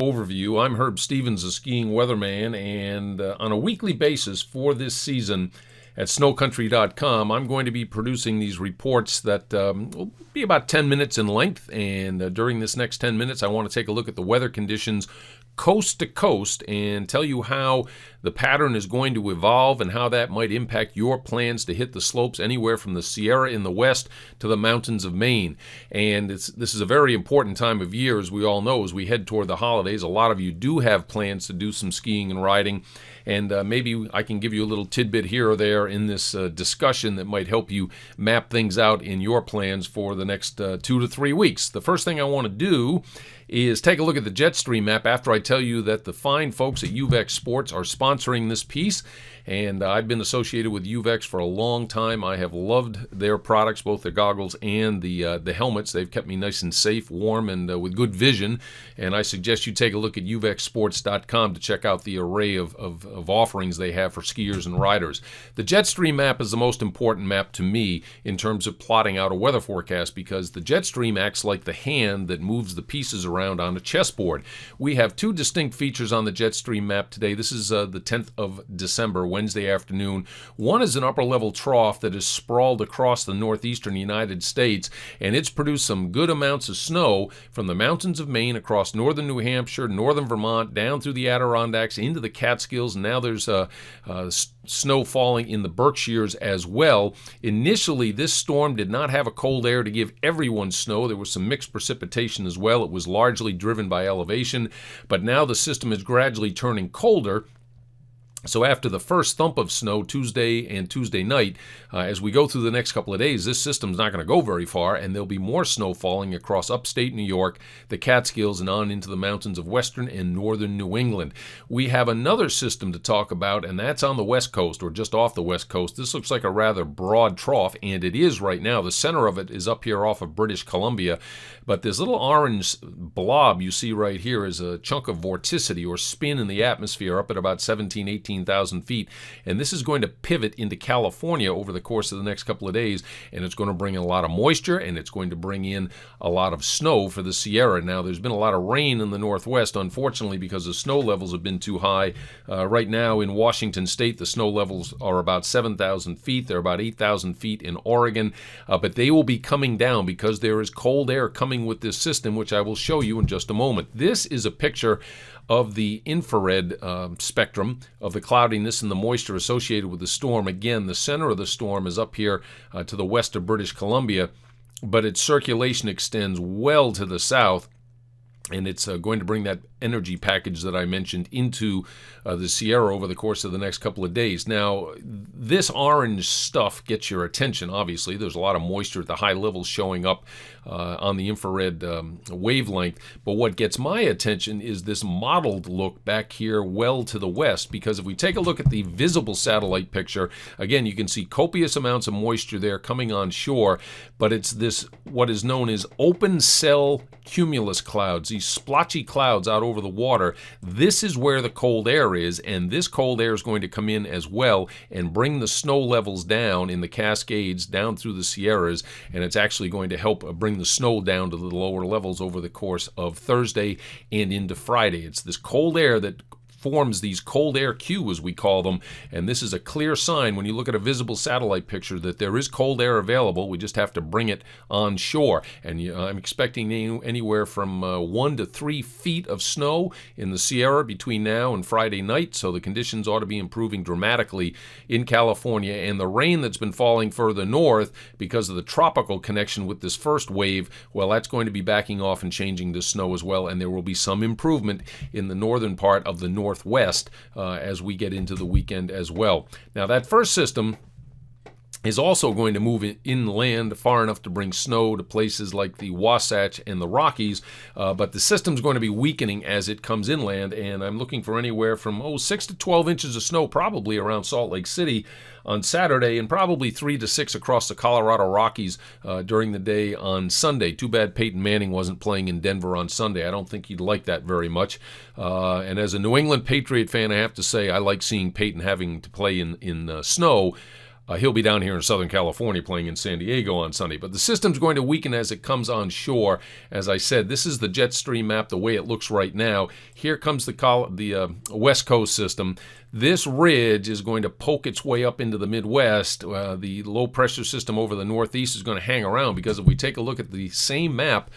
Overview. I'm Herb Stevens, a skiing weatherman, and on a weekly basis for this season at snowcountry.com, I'm going to be producing these reports that will be about 10 minutes in length, and during this next 10 minutes, I want to take a look at the weather conditions coast to coast and tell you how the pattern is going to evolve and how that might impact your plans to hit the slopes anywhere from the Sierra in the west to the mountains of Maine. And this is a very important time of year, as we all know, as we head toward the holidays. A lot of you do have plans to do some skiing and riding, and maybe I can give you a little tidbit here or there in this discussion that might help you map things out in your plans for the next 2 to 3 weeks. The first thing I want to do is take a look at the Jetstream map after I tell you that the fine folks at UVEX Sports are sponsoring this piece. And I've been associated with UVEX for a long time. I have loved their products, both the goggles and the helmets. They've kept me nice and safe, warm, and with good vision. And I suggest you take a look at uvexsports.com to check out the array of offerings they have for skiers and riders. The Jetstream map is the most important map to me in terms of plotting out a weather forecast, because the Jetstream acts like the hand that moves the pieces around on a chessboard. We have two distinct features on the Jetstream map today. This is the 10th of December, Wednesday afternoon. One is an upper-level trough that is sprawled across the northeastern United States, and it's produced some good amounts of snow from the mountains of Maine across northern New Hampshire, northern Vermont, down through the Adirondacks, into the Catskills. Now there's snow falling in the Berkshires as well. Initially, this storm did not have a cold air to give everyone snow. There was some mixed precipitation as well. It was largely driven by elevation, but now the system is gradually turning colder. So after the first thump of snow Tuesday and Tuesday night, as we go through the next couple of days, this system's not going to go very far, and there'll be more snow falling across upstate New York, the Catskills, and on into the mountains of western and northern New England. We have another system to talk about, and that's on the west coast, or just off the west coast. This looks like a rather broad trough, and it is right now. The center of it is up here off of British Columbia, but this little orange blob you see right here is a chunk of vorticity, or spin in the atmosphere, up at about 18,000 feet, and this is going to pivot into California over the course of the next couple of days, and it's going to bring in a lot of moisture, and it's going to bring in a lot of snow for the Sierra. Now, there's been a lot of rain in the northwest, unfortunately, because the snow levels have been too high. Right now in Washington State, the snow levels are about 7,000 feet. They're about 8,000 feet in Oregon, but they will be coming down because there is cold air coming with this system, which I will show you in just a moment. This is a picture of the infrared spectrum of the cloudiness and the moisture associated with the storm. Again, the center of the storm is up here to the west of British Columbia, but its circulation extends well to the south, and it's going to bring that energy package that I mentioned into the Sierra over the course of the next couple of days. Now, this orange stuff gets your attention, obviously. There's a lot of moisture at the high levels showing up on the infrared wavelength. But what gets my attention is this mottled look back here well to the west, because if we take a look at the visible satellite picture, again, you can see copious amounts of moisture there coming on shore, but it's this, what is known as open cell cumulus clouds, these splotchy clouds out over the water. This is where the cold air is, and this cold air is going to come in as well and bring the snow levels down in the Cascades, down through the Sierras, and it's actually going to help bring the snow down to the lower levels over the course of Thursday and into Friday. It's this cold air that forms these cold air queues, as we call them, and this is a clear sign when you look at a visible satellite picture that there is cold air available. We just have to bring it on shore, and I'm expecting anywhere from 1 to 3 feet of snow in the Sierra between now and Friday night, so the conditions ought to be improving dramatically in California. And the rain that's been falling further north because of the tropical connection with this first wave, well, that's going to be backing off and changing to snow as well, and there will be some improvement in the northern part of the northwest as we get into the weekend as well. Now, that first system is also going to move inland far enough to bring snow to places like the Wasatch and the Rockies, but the system's going to be weakening as it comes inland, and I'm looking for anywhere from 6 to 12 inches of snow probably around Salt Lake City on Saturday, and probably 3 to 6 across the Colorado Rockies during the day on Sunday. Too bad Peyton Manning wasn't playing in Denver on Sunday. I don't think he'd like that very much. And as a New England Patriot fan, I have to say I like seeing Peyton having to play in snow. He'll be down here in Southern California playing in San Diego on Sunday. But the system's going to weaken as it comes on shore. As I said, this is the jet stream map the way it looks right now. Here comes the West Coast system. This ridge is going to poke its way up into the Midwest. The low-pressure system over the Northeast is going to hang around, because if we take a look at the same map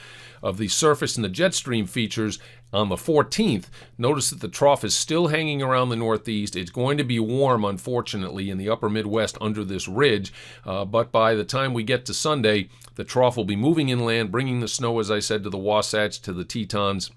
of the surface and the jet stream features on the 14th, notice that the trough is still hanging around the Northeast. It's going to be warm, unfortunately, in the upper Midwest under this ridge, but by the time we get to Sunday, the trough will be moving inland, bringing the snow, as I said, to the Wasatch, to the Tetons,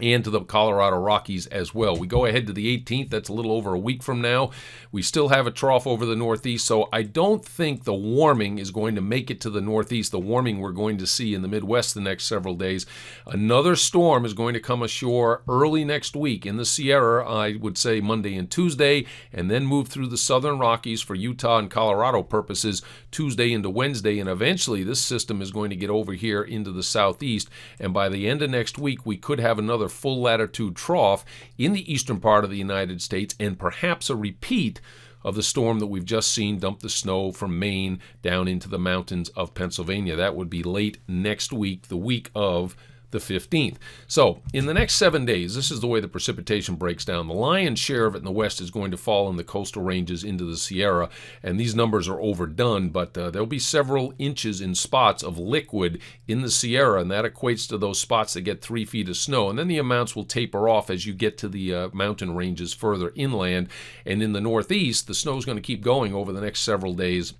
and to the Colorado Rockies as well. We go ahead to the 18th. That's a little over a week from now. We still have a trough over the Northeast, so I don't think the warming is going to make it to the Northeast, the warming we're going to see in the Midwest the next several days. Another storm is going to come ashore early next week in the Sierra, I would say Monday and Tuesday, and then move through the southern Rockies for Utah and Colorado purposes Tuesday into Wednesday, and eventually this system is going to get over here into the southeast, and by the end of next week, we could have another full latitude trough in the eastern part of the United States, and perhaps a repeat of the storm that we've just seen dump the snow from Maine down into the mountains of Pennsylvania. That would be late next week, the week of the 15th. So in the next 7 days, this is the way the precipitation breaks down. The lion's share of it in the west is going to fall in the coastal ranges into the Sierra, and these numbers are overdone, but there'll be several inches in spots of liquid in the Sierra, and that equates to those spots that get 3 feet of snow, and then the amounts will taper off as you get to the mountain ranges further inland, and in the northeast, the snow is going to keep going over the next several days.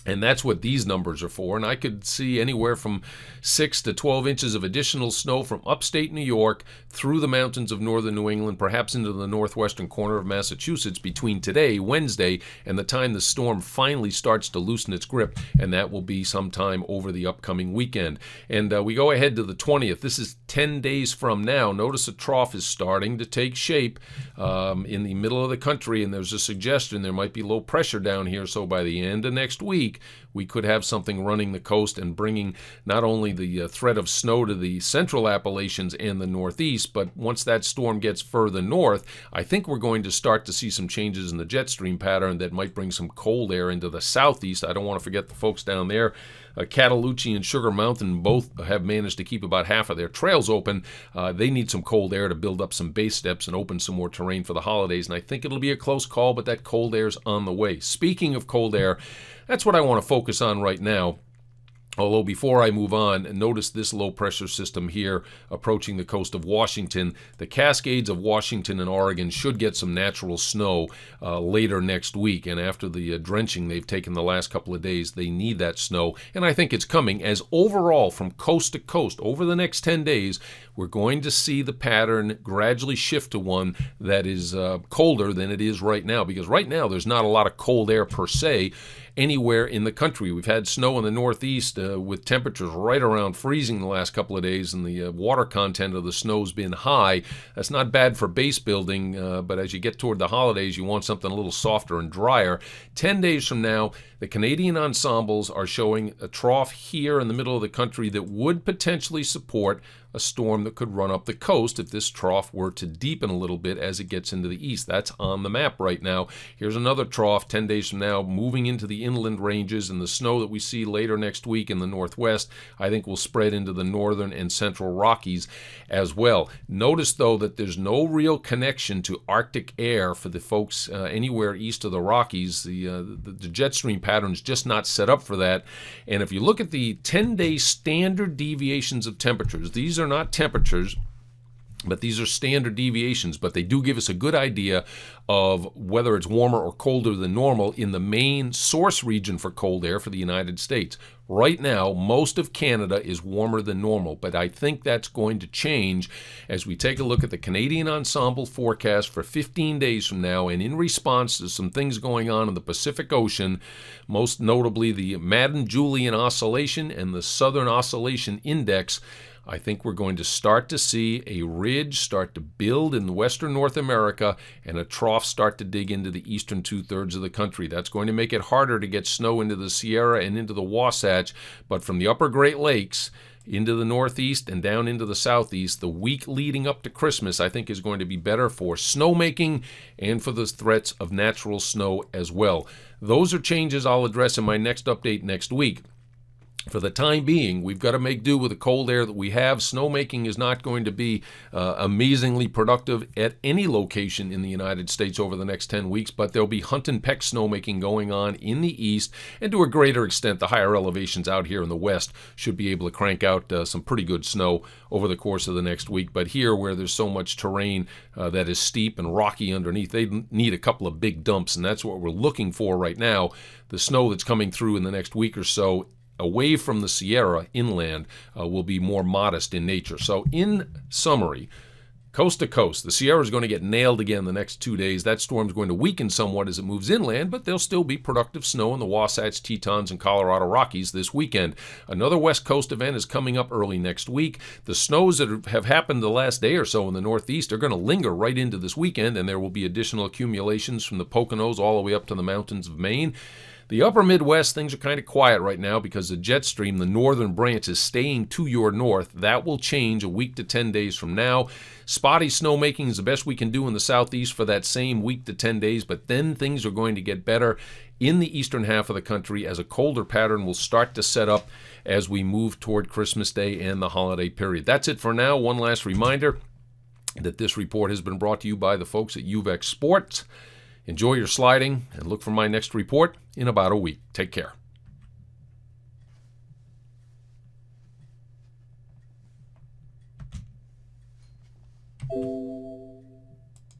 And that's what these numbers are for. And I could see anywhere from 6 to 12 inches of additional snow from upstate New York through the mountains of northern New England, perhaps into the northwestern corner of Massachusetts between today, Wednesday, and the time the storm finally starts to loosen its grip. And that will be sometime over the upcoming weekend. And we go ahead to the 20th. This is 10 days from now. Notice the trough is starting to take shape in the middle of the country. And there's a suggestion there might be low pressure down here. So by the end of next week, we could have something running the coast and bringing not only the threat of snow to the central Appalachians and the Northeast, but once that storm gets further north, I think we're going to start to see some changes in the jet stream pattern that might bring some cold air into the southeast. I don't want to forget the folks down there. Cataloochee and Sugar Mountain both have managed to keep about half of their trails open. They need some cold air to build up some base steps and open some more terrain for the holidays, and I think it'll be a close call, but that cold air's on the way. Speaking of cold air, that's what I want to focus on right now. Although before I move on, notice this low-pressure system here approaching the coast of Washington. The Cascades of Washington and Oregon should get some natural snow later next week. And after the drenching they've taken the last couple of days, they need that snow. And I think it's coming, as overall from coast to coast over the next 10 days, we're going to see the pattern gradually shift to one that is colder than it is right now. Because right now there's not a lot of cold air per se anywhere in the country. We've had snow in the Northeast with temperatures right around freezing the last couple of days, and the water content of the snow's been high. That's not bad for base building, but as you get toward the holidays, you want something a little softer and drier. 10 days from now, the Canadian ensembles are showing a trough here in the middle of the country that would potentially support a storm that could run up the coast if this trough were to deepen a little bit as it gets into the east. That's on the map right now. Here's another trough 10 days from now moving into the inland ranges, and the snow that we see later next week in the northwest I think will spread into the northern and central Rockies as well. Notice though that there's no real connection to Arctic air for the folks anywhere east of the Rockies. The jet stream pattern's just not set up for that. And if you look at the 10-day standard deviations of temperatures, these are not temperatures, but these are standard deviations, but they do give us a good idea of whether it's warmer or colder than normal in the main source region for cold air for the United States. Right now, most of Canada is warmer than normal, but I think that's going to change as we take a look at the Canadian Ensemble forecast for 15 days from now, and in response to some things going on in the Pacific Ocean, most notably the Madden-Julian Oscillation and the Southern Oscillation Index, I think we're going to start to see a ridge start to build in western North America and a trough start to dig into the eastern two-thirds of the country. That's going to make it harder to get snow into the Sierra and into the Wasatch, but from the upper Great Lakes into the Northeast and down into the Southeast, the week leading up to Christmas, I think, is going to be better for snowmaking and for the threats of natural snow as well. Those are changes I'll address in my next update next week. For the time being, we've got to make do with the cold air that we have. Snowmaking is not going to be amazingly productive at any location in the United States over the next 10 weeks, but there'll be hunt and peck snowmaking going on in the east, and to a greater extent, the higher elevations out here in the west should be able to crank out some pretty good snow over the course of the next week. But here, where there's so much terrain that is steep and rocky underneath, they need a couple of big dumps, and that's what we're looking for right now. The snow that's coming through in the next week or so away from the Sierra inland will be more modest in nature. So in summary, coast to coast, the Sierra is going to get nailed again the next 2 days. That storm's going to weaken somewhat as it moves inland, but there'll still be productive snow in the Wasatch, Tetons, and Colorado Rockies this weekend. Another West Coast event is coming up early next week. The snows that have happened the last day or so in the Northeast are going to linger right into this weekend, and there will be additional accumulations from the Poconos all the way up to the mountains of Maine. The upper Midwest, things are kind of quiet right now because the jet stream, the northern branch, is staying to your north. That will change a week to 10 days from now. Spotty snowmaking is the best we can do in the southeast for that same week to 10 days, but then things are going to get better in the eastern half of the country as a colder pattern will start to set up as we move toward Christmas Day and the holiday period. That's it for now. One last reminder that this report has been brought to you by the folks at UVEX Sports. Enjoy your sliding and look for my next report in about a week. Take care.